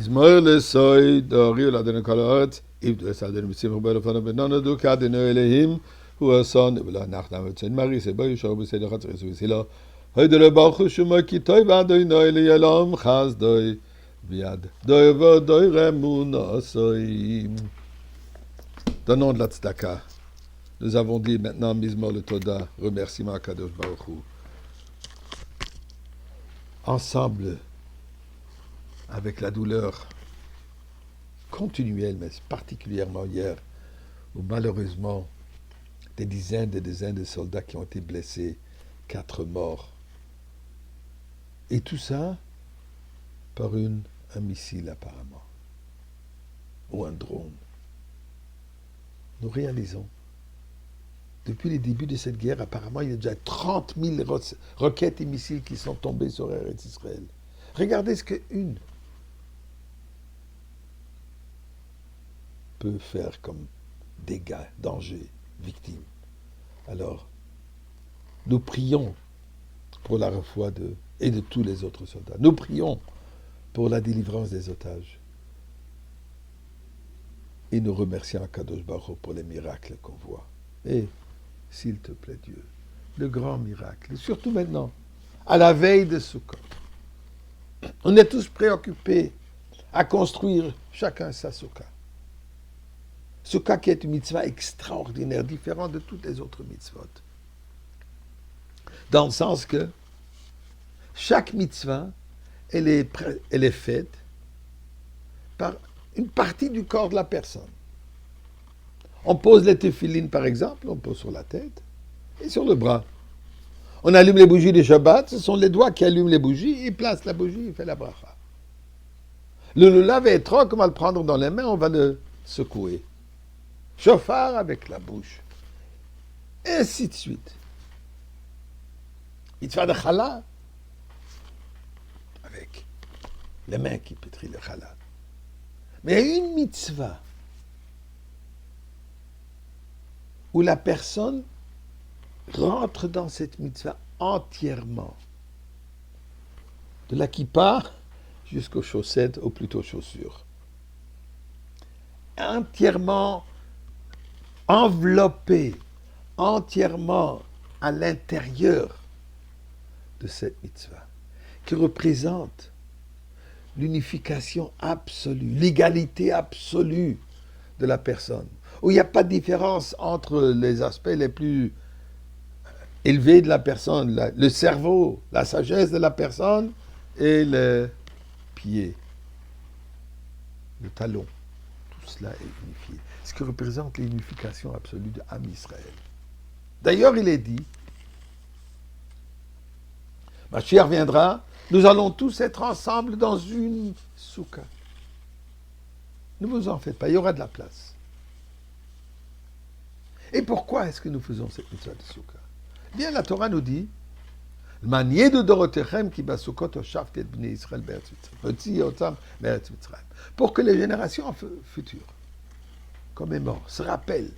מזמור לסוי דארי לאדוני כל הארץ, עבדו את אדוני משים הרבה לפניו וננדו כאדוני אלוהים, הוא אסון, ולא אנחנו וצאן מריסי בו ישור בסדר חצריס ובסילה, הידו ברוך הוא שמו כי טוב אדוני לעולם חסדוי, ויד דוי ודוי רמון עשוי. Donnons de la tzedaka. Nous avons dit maintenant Mizmor le Toda, remerciement à Kadosh Baruch Hu. Ensemble, avec la douleur continuelle, mais particulièrement hier, où malheureusement des dizaines et des dizaines de soldats qui ont été blessés, 4 morts. Et tout ça par un missile apparemment, ou un drone. Nous réalisons, depuis les débuts de cette guerre, apparemment il y a déjà 30 000 roquettes et missiles qui sont tombés sur Eretz Israël. Regardez ce qu'une peut faire comme dégâts, dangers, victimes. Alors, nous prions pour la foi et de tous les autres soldats. Nous prions pour la délivrance des otages. Et nous remercions Kadosh Baruch Hu pour les miracles qu'on voit. Et, s'il te plaît Dieu, le grand miracle, surtout maintenant, à la veille de Sukkot. On est tous préoccupés à construire chacun sa Sukkah. Sukkah qui est une mitzvah extraordinaire, différente de toutes les autres mitzvot. Dans le sens que chaque mitzvah, elle est faite par une partie du corps de la personne. On pose les téphilines, par exemple, on pose sur la tête et sur le bras. On allume les bougies de Shabbat, ce sont les doigts qui allument les bougies, ils placent la bougie, il fait la bracha. Le lulav et etrog, on va le prendre dans les mains, on va le secouer. Chauffard avec la bouche. Et ainsi de suite. Mitzvah de challah, avec les mains qui pétrissent le challah. Mais il y a une mitzvah où la personne rentre dans cette mitzvah entièrement. De la kippa jusqu'aux chaussettes, ou plutôt chaussures. Entièrement enveloppé, entièrement à l'intérieur de cette mitzvah, qui représente l'unification absolue, l'égalité absolue de la personne, où il n'y a pas de différence entre les aspects les plus élevés de la personne, le cerveau, la sagesse de la personne et le pied, le talon. Tout cela est unifié. Ce qui représente l'unification absolue de Am Israël. D'ailleurs, il est dit, Mashiach viendra, nous allons tous être ensemble dans une soukha. Ne vous en faites pas, il y aura de la place. Et pourquoi est-ce que nous faisons cette mitzvah de soukha? Bien, la Torah nous dit, Manier de Dorotechem qui basukot oshavtet bnei Israël be'eretz Mitzrayim. Pour que les générations futures commémorent, se rappellent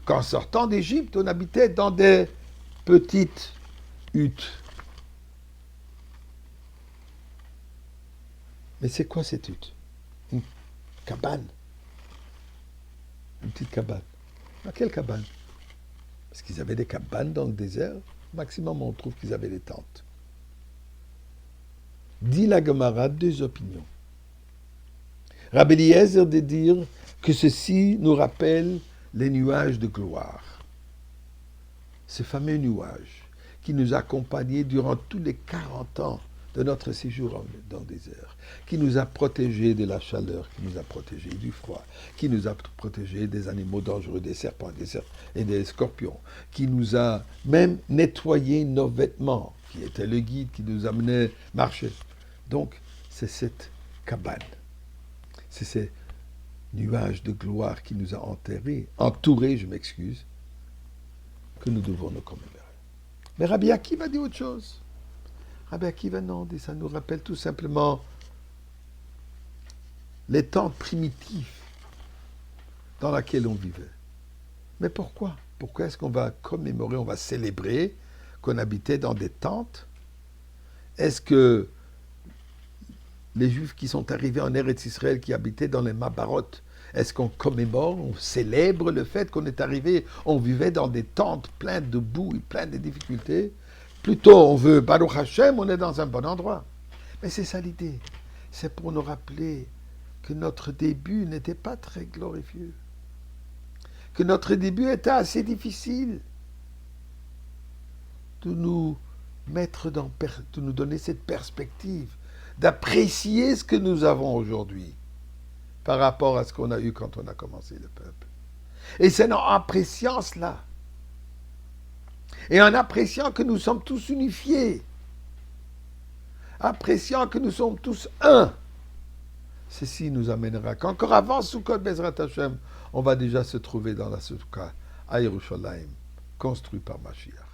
qu'en sortant d'Égypte, on habitait dans des petites huttes. Mais c'est quoi cette hutte? Une cabane. Une petite cabane. À quelle cabane? Parce qu'ils avaient des cabanes dans le désert. Au maximum, on trouve qu'ils avaient des tentes. Dit la Gemara, 2 opinions. Rabbi Eliezer de dire que ceci nous rappelle les nuages de gloire. Ces fameux nuages qui nous accompagnaient durant tous les 40 ans de notre séjour dans le désert, qui nous a protégés de la chaleur, qui nous a protégés du froid, qui nous a protégés des animaux dangereux, des serpents et des scorpions, qui nous a même nettoyé nos vêtements, qui était le guide qui nous amenait marcher. Donc, c'est cette cabane, c'est ces nuages de gloire qui nous a entourés, je m'excuse, que nous devons nous commémorer. Mais Rabbi Akiva dit autre chose. Rabbi Akiva, non, ça nous rappelle tout simplement les temps primitifs dans lesquels on vivait. Mais pourquoi? Pourquoi est-ce qu'on va commémorer, on va célébrer qu'on habitait dans des tentes? Est-ce que les Juifs qui sont arrivés en Eretz Israël, qui habitaient dans les Mabarot, est-ce qu'on commémore, on célèbre le fait qu'on est arrivé, on vivait dans des tentes pleines de boue et pleines de difficultés? Plutôt, on veut, Baruch Hashem, on est dans un bon endroit. Mais c'est ça l'idée. C'est pour nous rappeler que notre début n'était pas très glorieux. Que notre début était assez difficile. De nous mettre de nous donner cette perspective, d'apprécier ce que nous avons aujourd'hui par rapport à ce qu'on a eu quand on a commencé le peuple. Et c'est en appréciant cela, et en appréciant que nous sommes tous unifiés, appréciant que nous sommes tous un, ceci nous amènera qu'encore avant Sukkot Bezrat Hashem, on va déjà se trouver dans la Soukha à Yerushalayim, construit par Mashiach.